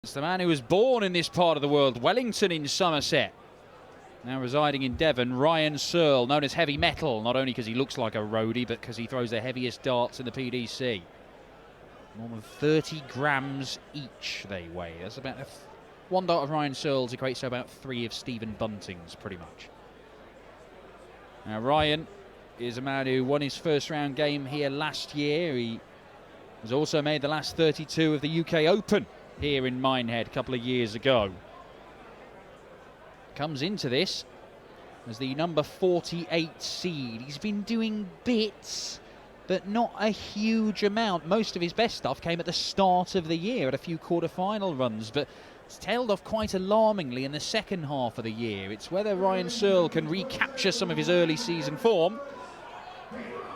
It's the man who was born in this part of the world, Wellington in Somerset. Now residing in Devon, Ryan Searle, known as Heavy Metal, not only because he looks like a roadie, but because he throws the heaviest darts in the PDC. More than 30 grams each they weigh. That's about one dart of Ryan Searle's equates to about 3 of Stephen Bunting's, pretty much. Now Ryan is a man who won his first round game here last year. He has also made the last 32 of the UK Open here in Minehead a couple of years ago. Comes into this as the number 48 seed. He's been doing bits, but not a huge amount. Most of his best stuff came at the start of the year, at a few quarter-final runs, but it's tailed off quite alarmingly in the second half of the year. It's whether Ryan Searle can recapture some of his early season form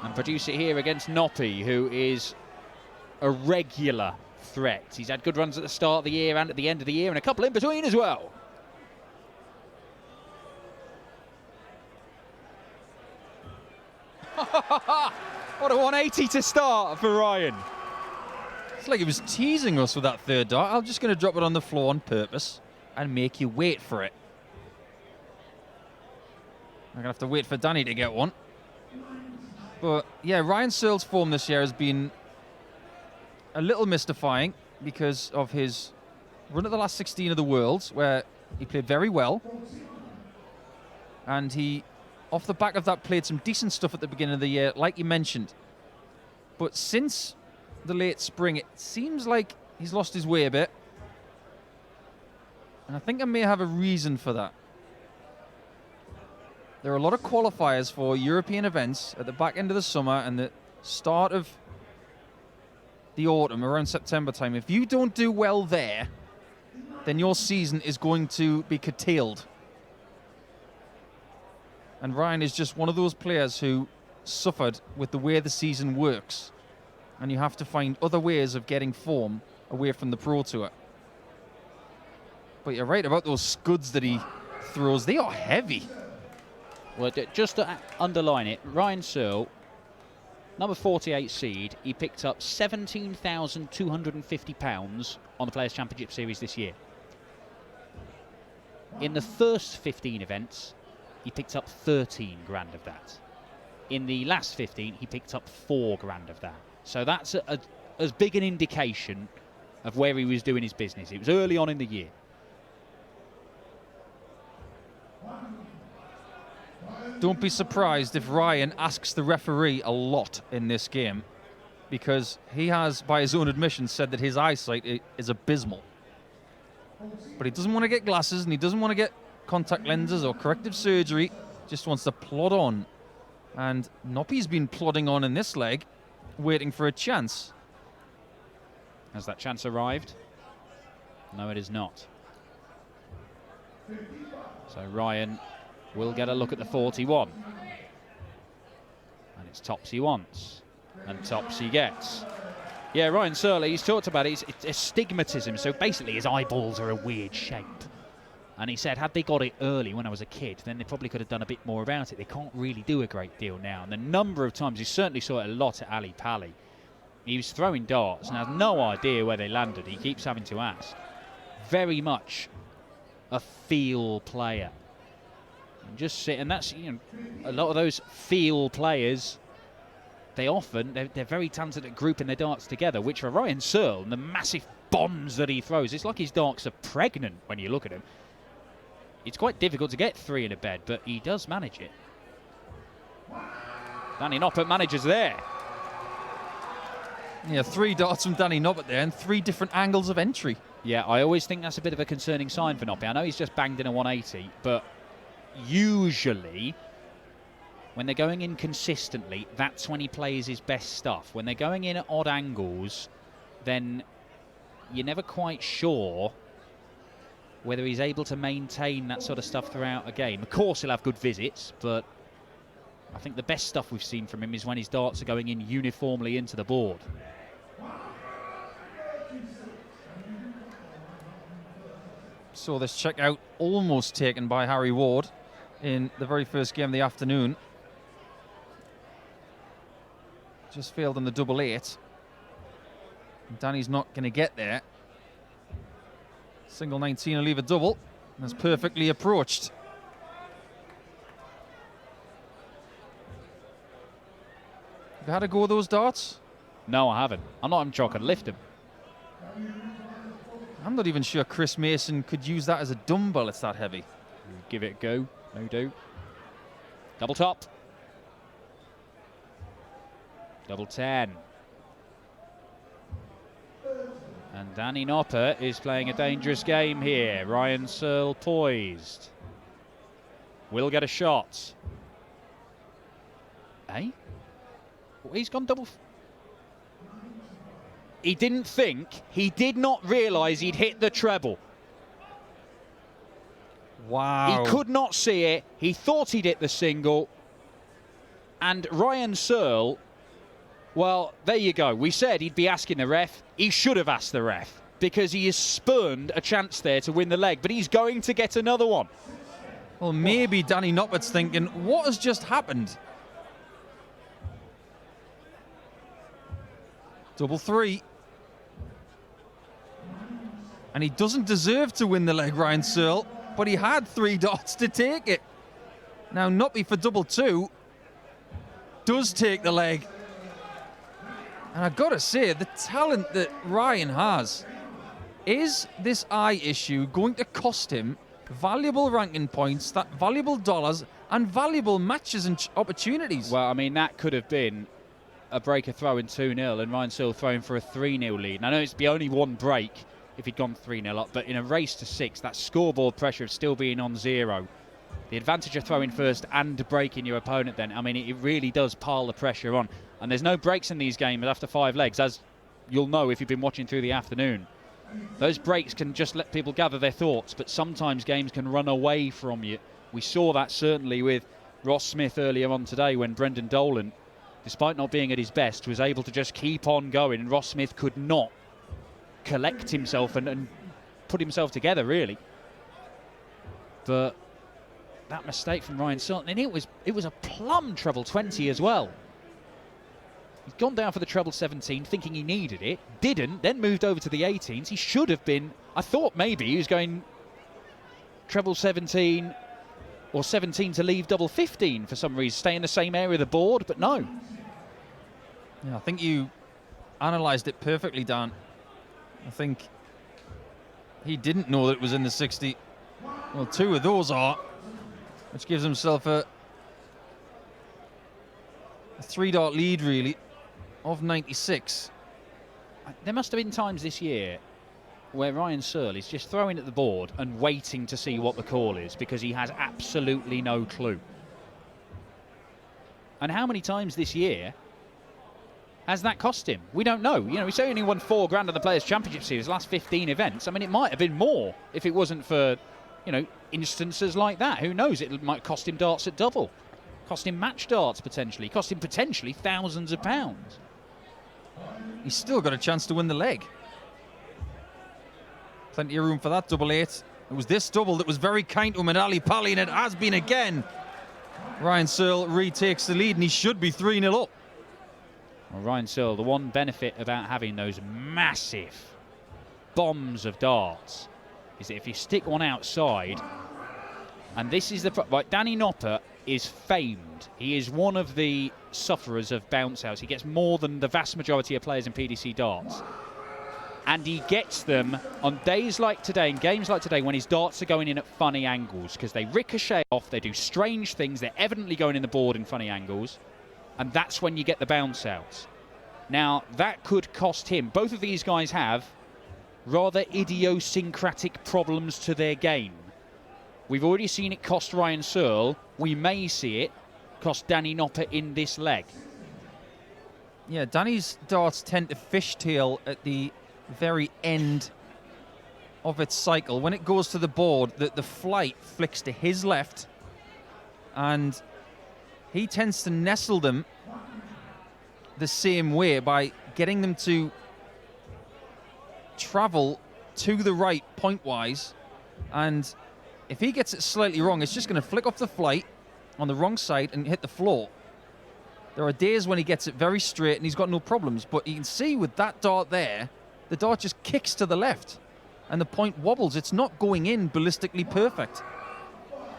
and produce it here against Noppert, who is a regular threat. He's had good runs at the start of the year and at the end of the year, and a couple in between as well. What a 180 to start for Ryan. It's like he was teasing us with that third dart. I'm just going to drop it on the floor on purpose and make you wait for it. I'm going to have to wait for Danny to get one. But yeah, Ryan Searle's form this year has been a little mystifying because of his run at the last 16 of the Worlds, where he played very well. And he, off the back of that, played some decent stuff at the beginning of the year, like you mentioned. But since the late spring, it seems like he's lost his way a bit. And I think I may have a reason for that. There are a lot of qualifiers for European events at the back end of the summer and the start of the autumn, around September time. If you don't do well there, then your season is going to be curtailed. And Ryan is just one of those players who suffered with the way the season works. And you have to find other ways of getting form away from the Pro Tour. But you're right about those scuds that he throws. They are heavy. Well, just to underline it, Ryan Searle, number 48 seed, he picked up £17,250 on the Players' Championship Series this year. In the first 15 events, he picked up 13 grand of that. In the last 15, he picked up 4 grand of that. So that's as big an indication of where he was doing his business. It was early on in the year. Don't be surprised if Ryan asks the referee a lot in this game, because he has, by his own admission, said that his eyesight is abysmal. But he doesn't want to get glasses, and he doesn't want to get contact lenses or corrective surgery. Just wants to plod on. And Noppert's been plodding on in this leg, waiting for a chance. Has that chance arrived? No, it is not. So Ryan will get a look at the 41. And it's tops he wants. And tops he gets. Yeah, Ryan Searle, he's talked about it. It's astigmatism. So basically his eyeballs are a weird shape. And he said, had they got it early when I was a kid, then they probably could have done a bit more about it. They can't really do a great deal now. And the number of times, he certainly saw it a lot at Ali Pali. He was throwing darts and has no idea where they landed. He keeps having to ask. Very much a feel player. And just sit, and that's, you know, a lot of those feel players, they're very talented at grouping their darts together, which for Ryan Searle and the massive bombs that he throws, it's like his darts are pregnant when you look at him. It's quite difficult to get 3 in a bed, but he does manage it. Danny Noppert manages there. Yeah, 3 darts from Danny Noppert there and 3 different angles of entry. Yeah, I always think that's a bit of a concerning sign for Noppert. I know he's just banged in a 180, but usually when they're going in consistently, that's when he plays his best stuff. When they're going in at odd angles, then you're never quite sure whether he's able to maintain that sort of stuff throughout a game. Of course, he'll have good visits, but I think the best stuff we've seen from him is when his darts are going in uniformly into the board. Saw this check out almost taken by Harry Ward in the very first game of the afternoon. Just failed on the double 8. Danny's not going to get there. Single 19 will leave a double. That's perfectly approached. Have you had a go with those darts? No, I haven't. I'm not even sure I can lift them. I'm not even sure Chris Mason could use that as a dumbbell. It's that heavy. Give it a go. No do. Double top. Double 10. And Danny Noppert is playing a dangerous game here. Ryan Searle poised. Will get a shot. Eh? He's gone double. He didn't think, he did not realise he'd hit the treble. Wow. He could not see it. He thought he'd hit the single. And Ryan Searle, well, there you go. We said he'd be asking the ref. He should have asked the ref because he has spurned a chance there to win the leg, but he's going to get another one. Well, maybe Danny Noppert's thinking, what has just happened? Double 3. And he doesn't deserve to win the leg, Ryan Searle, but he had 3 darts to take it. Now, Noppy for double 2 does take the leg. And I've got to say, the talent that Ryan has, is this eye issue going to cost him valuable ranking points, that valuable dollars, and valuable matches and opportunities? Well, I mean, that could have been a breaker throw in 2-0 and Ryan Searle throwing for a 3-0 lead. And I know it's the only one break if he'd gone 3-0 up, but in a race to 6, that scoreboard pressure of still being on 0, the advantage of throwing first and breaking your opponent then, I mean, it really does pile the pressure on. And there's no breaks in these games after 5 legs, as you'll know if you've been watching through the afternoon. Those breaks can just let people gather their thoughts, but sometimes games can run away from you. We saw that certainly with Ross Smith earlier on today when Brendan Dolan, despite not being at his best, was able to just keep on going, and Ross Smith could not collect himself and put himself together, really. But that mistake from Ryan Searle, and it was a plumb treble 20 as well. He's gone down for the treble 17, thinking he needed it, didn't, then moved over to the 18s. He should have been, I thought maybe he was going treble 17 or 17 to leave double 15 for some reason, stay in the same area of the board, but no. Yeah, I think you analysed it perfectly, Dan. I think he didn't know that it was in the 60. Well, 2 of those are, which gives himself a 3-dart lead, really, of 96. There must have been times this year where Ryan Searle is just throwing at the board and waiting to see what the call is because he has absolutely no clue. And how many times this year has that cost him? We don't know. You know, he's only won $4 grand in the Players' Championship Series, last 15 events. I mean, it might have been more if it wasn't for, you know, instances like that. Who knows? It might cost him darts at double. Cost him match darts, potentially. Cost him potentially thousands of pounds. He's still got a chance to win the leg. Plenty of room for that double 8. It was this double that was very kind to him at Ali Pally, and it has been again. Ryan Searle retakes the lead, and he should be 3-0 up. Well, Ryan Searle, the one benefit about having those massive bombs of darts is that if you stick one outside, and this is the... Right, Danny Noppert is famed. He is one of the sufferers of bounce outs. He gets more than the vast majority of players in PDC darts. And he gets them on days like today, in games like today, when his darts are going in at funny angles, because they ricochet off, they do strange things, they're evidently going in the board in funny angles, and that's when you get the bounce outs. Now, that could cost him. Both of these guys have rather idiosyncratic problems to their game. We've already seen it cost Ryan Searle. We may see it cost Danny Noppert in this leg. Yeah, Danny's darts tend to fishtail at the very end of its cycle. When it goes to the board, the flight flicks to his left, and he tends to nestle them the same way by getting them to travel to the right point-wise, and if he gets it slightly wrong, it's just going to flick off the flight on the wrong side and hit the floor. There are days when he gets it very straight and he's got no problems, but you can see with that dart there, the dart just kicks to the left. and the point wobbles. It's not going in ballistically perfect.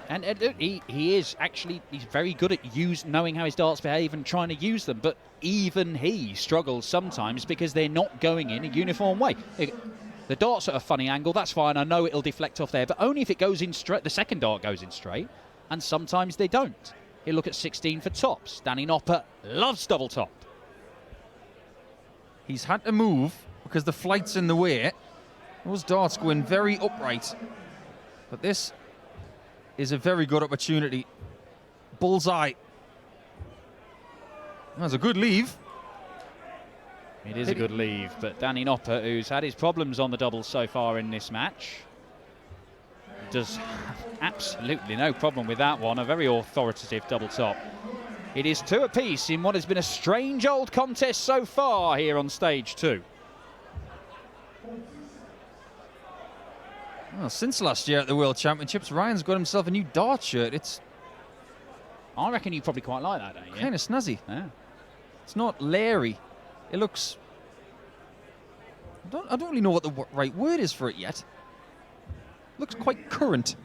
And he is actually, he's very good at knowing how his darts behave and trying to use them, but even he struggles sometimes because they're not going in a uniform way. The dart's at a funny angle, that's fine, I know it'll deflect off there, but only if it goes in straight. The second dart goes in straight, and sometimes they don't. He'll look at 16 for tops. Danny Noppert loves double top. He's had to move because the flight's in the way. Those darts go in very upright, but this is a very good opportunity. Bullseye. That's a good leave. It is a good leave, but Danny Noppert, who's had his problems on the doubles so far in this match, does have absolutely no problem with that one. A very authoritative double top. It is 2 apiece in what has been a strange old contest so far here on stage 2. Well, since last year at the World Championships, Ryan's got himself a new dart shirt. I reckon you probably quite like that, don't you? Kind of snazzy. Yeah. It's not leery. It looks... I don't really know what the right word is for it yet. Looks quite current.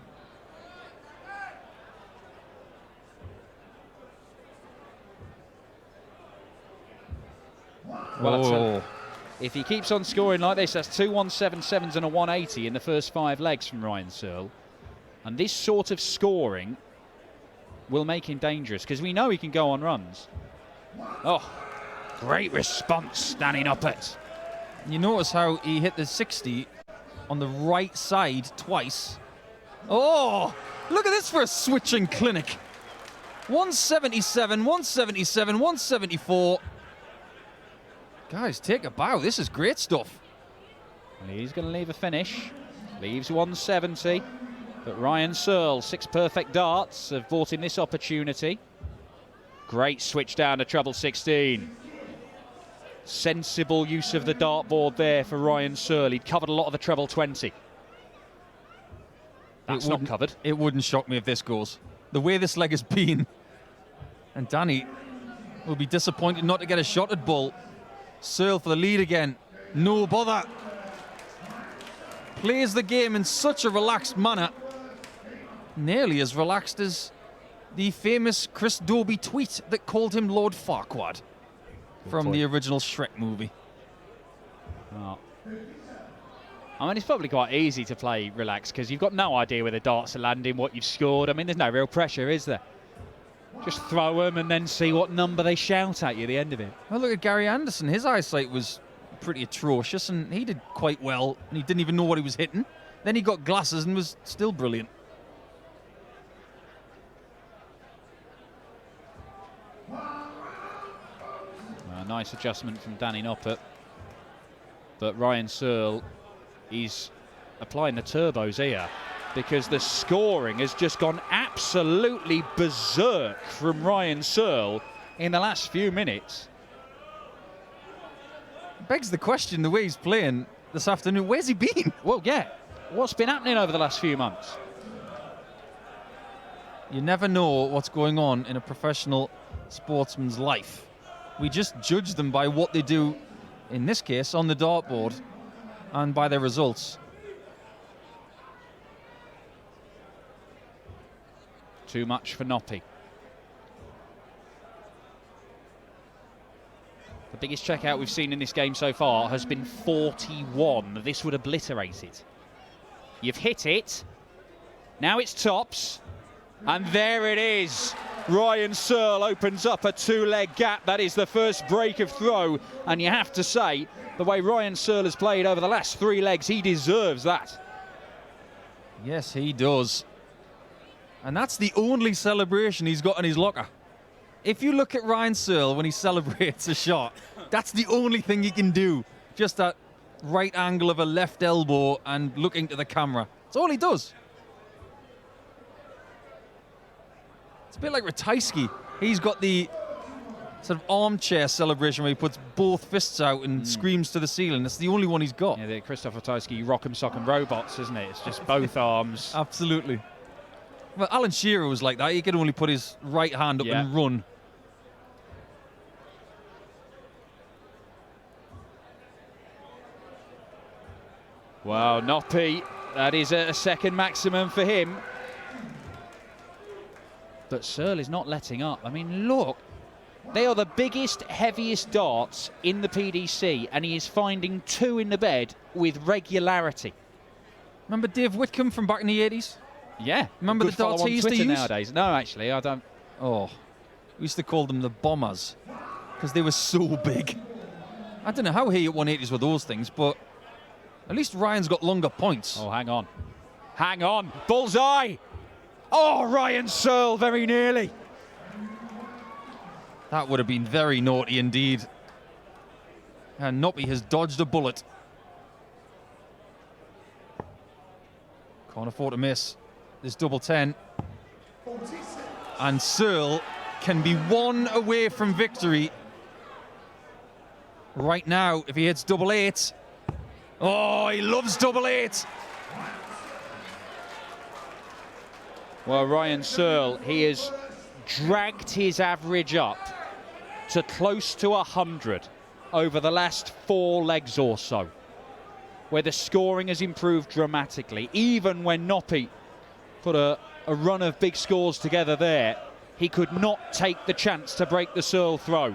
Well, if he keeps on scoring like this, that's 2 177s and a 180 in the first 5 legs from Ryan Searle. And this sort of scoring will make him dangerous because we know he can go on runs. Oh, great response, Danny Noppert. You notice how he hit the 60 on the right side twice. Oh, look at this for a switching clinic. 177, 177, 174. Guys, take a bow. This is great stuff. Well, he's going to leave a finish. Leaves 170. But Ryan Searle, 6 perfect darts, have bought him this opportunity. Great switch down to treble 16. Sensible use of the dartboard there for Ryan Searle. He'd covered a lot of the treble 20. That's not covered. It wouldn't shock me if this goes. The way this leg has been. And Danny will be disappointed not to get a shot at Bull. Searle for the lead again. No bother. Plays the game in such a relaxed manner. Nearly as relaxed as the famous Chris Dobie tweet that called him Lord Farquaad from the original Shrek movie. Oh. I mean, it's probably quite easy to play relaxed because you've got no idea where the darts are landing, what you've scored. I mean, there's no real pressure, is there? Just throw them and then see what number they shout at you at the end of it. Well, look at Gary Anderson. His eyesight was pretty atrocious, and he did quite well, and he didn't even know what he was hitting. Then he got glasses and was still brilliant. A nice adjustment from Danny Noppert. But Ryan Searle, he's applying the turbos here because the scoring has just gone absolutely berserk from Ryan Searle in the last few minutes. Begs the question, the way he's playing this afternoon, where's he been? Well, yeah. What's been happening over the last few months? You never know what's going on in a professional sportsman's life. We just judge them by what they do, in this case, on the dartboard, and by their results. Too much for Noppy. The biggest checkout we've seen in this game so far has been 41. This would obliterate it. You've hit it. Now it's tops. And there it is. Ryan Searle opens up a 2-leg gap. That is the first break of throw. And you have to say, the way Ryan Searle has played over the last 3 legs, he deserves that. Yes, he does. And that's the only celebration he's got in his locker. If you look at Ryan Searle when he celebrates a shot, that's the only thing he can do. Just that right angle of a left elbow and looking to the camera. That's all he does. It's a bit like Ratajski. He's got the sort of armchair celebration where he puts both fists out and screams to the ceiling. That's the only one he's got. Yeah, the Christoph Ratajski rock'em sock'em robots, isn't it? It's just both arms. Absolutely. Well, Alan Shearer was like that. He could only put his right hand up and run. Well, Noppert, that is a second maximum for him. But Searle is not letting up. I mean, look. They are the biggest, heaviest darts in the PDC, and he is finding 2 in the bed with regularity. Remember Dave Whitcomb from back in the 80s? Yeah. Remember the darts he used to use? Nowadays. No, actually, I don't. Oh, we used to call them the bombers because they were so big. I don't know how he hit 180s with those things, but at least Ryan's got longer points. Oh, hang on. Hang on. Bullseye! Oh, Ryan Searle, very nearly. That would have been very naughty indeed. And Noppert has dodged a bullet. Can't afford to miss. This double 10. And Searle can be 1 away from victory. Right now, if he hits double 8. Oh, he loves double 8. Well, Ryan Searle, he has dragged his average up to close to 100 over the last 4 legs or so, where the scoring has improved dramatically. Even when Noppert put a run of big scores together there, he could not take the chance to break the Searle throw.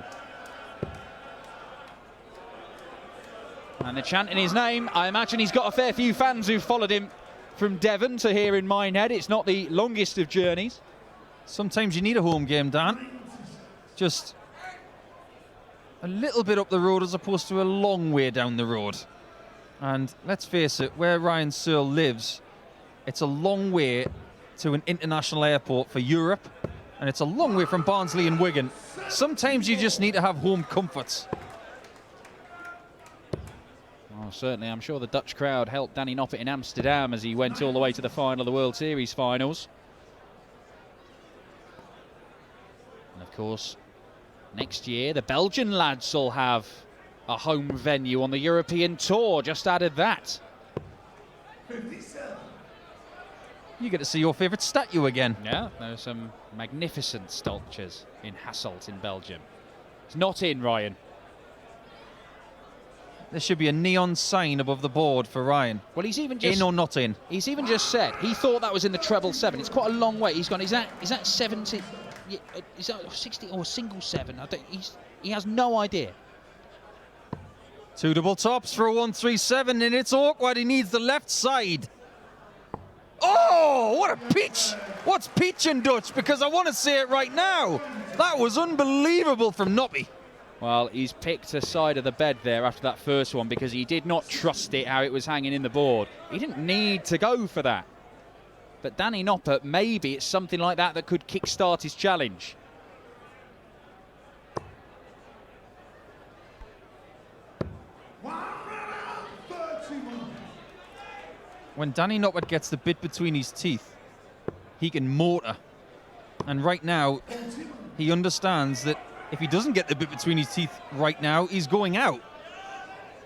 And they're chanting his name. I imagine he's got a fair few fans who've followed him from Devon to here in Minehead. It's not the longest of journeys. Sometimes you need a home game, Dan. Just a little bit up the road as opposed to a long way down the road. And let's face it, where Ryan Searle lives, it's a long way to an international airport for Europe, and it's a long way from Barnsley and Wigan. Sometimes you just need to have home comforts. Oh, certainly, I'm sure the Dutch crowd helped Danny Noppert in Amsterdam as he went all the way to the final of the World Series finals. And of course, next year, the Belgian lads will have a home venue on the European Tour. Just added that. You get to see your favourite statue again. Yeah, there are some magnificent sculptures in Hasselt in Belgium. It's not in, Ryan. There should be a neon sign above the board for Ryan. Well, he's even just... In or not in? He's even just said he thought that was in the treble 7. It's quite a long way. He's gone, is that 70... Is that 60 or single 7? He has no idea. 2 double tops for a 137, and it's awkward. He needs the left side. Oh, what a pitch! What's pitch in Dutch? Because I want to say it right now. That was unbelievable from Noppert. Well, he's picked a side of the bed there after that first one because he did not trust it, how it was hanging in the board. He didn't need to go for that. But Danny Noppert, maybe it's something like that that could kickstart his challenge. When Danny Noppert gets the bit between his teeth, he can motor. And right now, he understands that if he doesn't get the bit between his teeth right now, he's going out.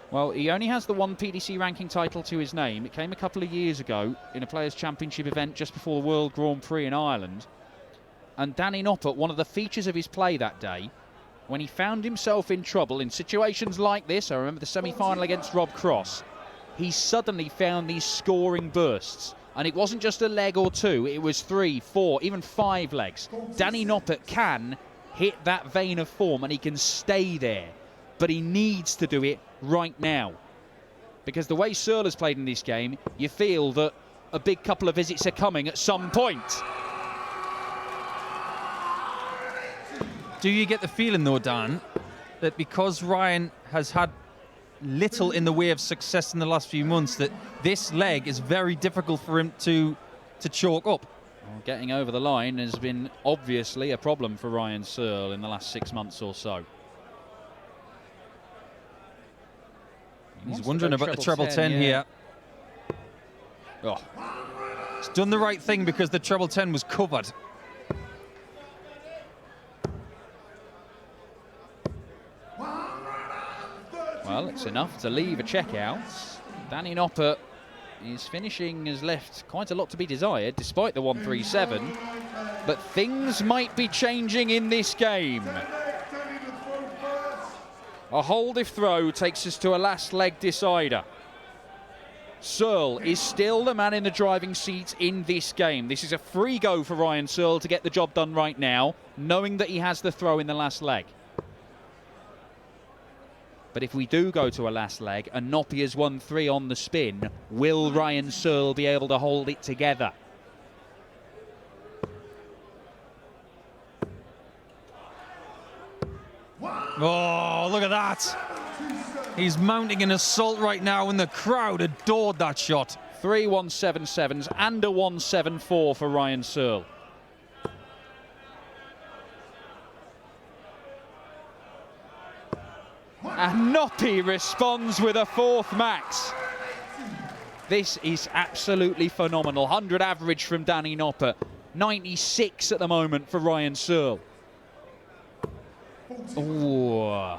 Well, he only has the 1 PDC ranking title to his name. It came a couple of years ago in a Players' Championship event just before the World Grand Prix in Ireland. And Danny Noppert, one of the features of his play that day, when he found himself in trouble in situations like this, I remember the semi-final against Rob Cross, he suddenly found these scoring bursts. And it wasn't just a leg or 2, it was 3, 4, even 5 legs. Danny Noppert can hit that vein of form and he can stay there. But he needs to do it right now. Because the way Searle has played in this game, you feel that a big couple of visits are coming at some point. Do you get the feeling, though, Dan, that because Ryan has had little in the way of success in the last few months, that this leg is very difficult for him to chalk up? Well, getting over the line has been obviously a problem for Ryan Searle in the last 6 months or so. He's wondering about the treble 10 here. Oh. He's done the right thing because the treble 10 was covered. Well, it's enough to leave a checkout. Danny Noppert, his finishing has left quite a lot to be desired, despite the 137. But things might be changing in this game. A hold if throw takes us to a last leg decider. Searle is still the man in the driving seat in this game. This is a free go for Ryan Searle to get the job done right now, knowing that he has the throw in the last leg. But if we do go to a last leg and Noppert has won 3 on the spin, will Ryan Searle be able to hold it together? Oh, look at that. He's mounting an assault right now, and the crowd adored that shot. 3 177s and a 174 for Ryan Searle. And Noppert responds with a 4th max. This is absolutely phenomenal. 100 average from Danny Noppert. 96 at the moment for Ryan Searle. Ooh.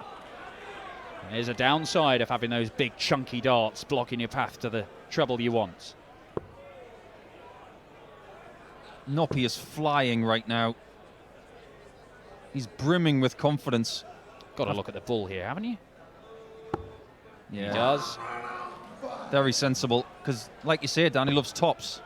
There's a downside of having those big chunky darts blocking your path to the treble you want. Noppert is flying right now. He's brimming with confidence. Got to look at the bull here, haven't you? Yeah. He does. Very sensible, because like you say, Danny loves tops.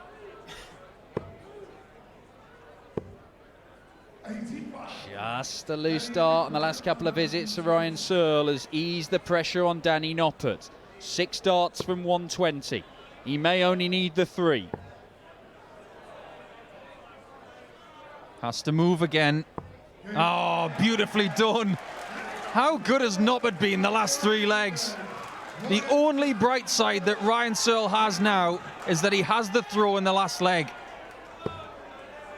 Just a loose start on the last couple of visits to Ryan Searle has eased the pressure on Danny Noppert. 6 darts from 120. He may only need the 3. Has to move again. Oh, beautifully done. How good has Noppert been the last 3 legs? The only bright side that Ryan Searle has now is that he has the throw in the last leg.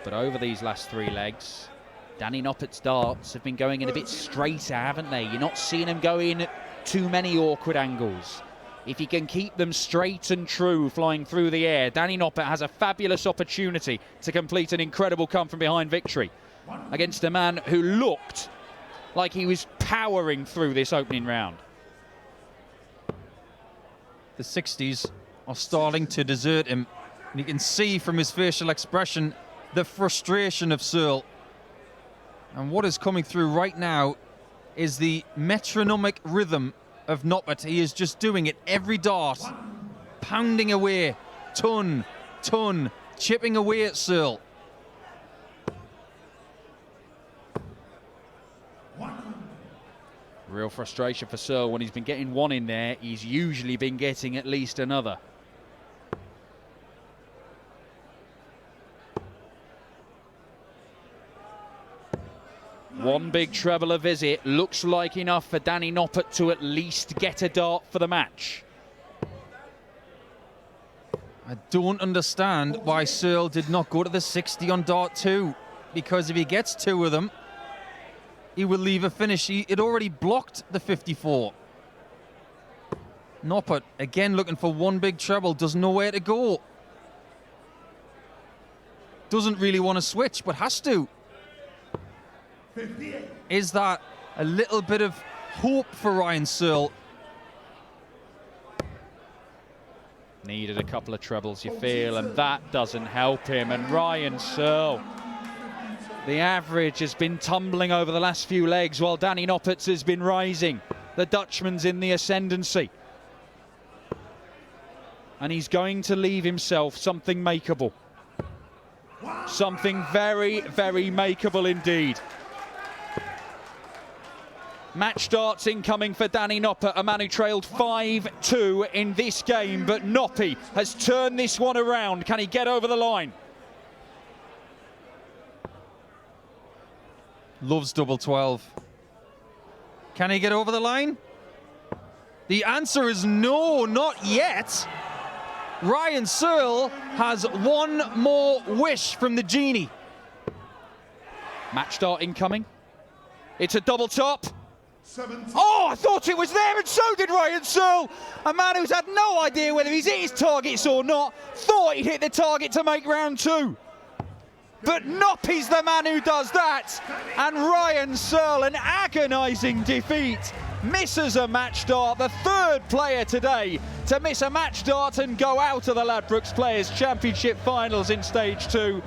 But over these last 3 legs, Danny Noppert's darts have been going in a bit straighter, haven't they? You're not seeing him go in at too many awkward angles. If he can keep them straight and true flying through the air, Danny Noppert has a fabulous opportunity to complete an incredible come-from-behind victory against a man who looked like he was powering through this opening round. The 60s are starting to desert him. And you can see from his facial expression the frustration of Searle. And what is coming through right now is the metronomic rhythm of Noppert. He is just doing it every dart, pounding away, ton, chipping away at Searle. Real frustration for Searle. When he's been getting 1 in there, he's usually been getting at least another. One big treble a visit looks like enough for Danny Noppert to at least get a dart for the match. I don't understand why Searle did not go to the 60 on dart 2, because if he gets 2 of them, he will leave a finish. He had already blocked the 54. Noppert, again looking for 1 big treble, doesn't know where to go. Doesn't really want to switch, but has to. 58. Is that a little bit of hope for Ryan Searle? Needed a couple of trebles, you feel, and that doesn't help him. And Ryan Searle, the average has been tumbling over the last few legs while Danny Noppert's has been rising. The Dutchman's in the ascendancy. And he's going to leave himself something makeable. Something very, very makeable indeed. Match darts incoming for Danny Noppert, a man who trailed 5-2 in this game, but Noppert has turned this one around. Can he get over the line? Loves double 12. Can he get over the line? The answer is no, not yet. Ryan Searle has 1 more wish from the genie. Match dart incoming. It's a double top. 17. Oh, I thought it was there, and so did Ryan Searle. A man who's had no idea whether he's hit his targets or not. Thought he'd hit the target to make round 2. But Noppert's the man who does that. And Ryan Searle, an agonising defeat, misses a match dart. The 3rd player today to miss a match dart and go out of the Ladbrokes Players' Championship Finals in Stage 2.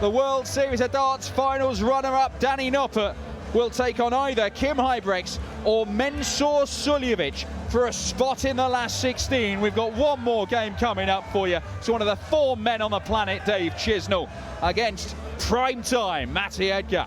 The World Series of Darts Finals runner-up Danny Noppert will take on either Kim Huybrechts or Mensur Suljovic for a spot in the last 16. We've got one more game coming up for you. It's one of the 4 men on the planet, Dave Chisnell, against primetime Matty Edgar.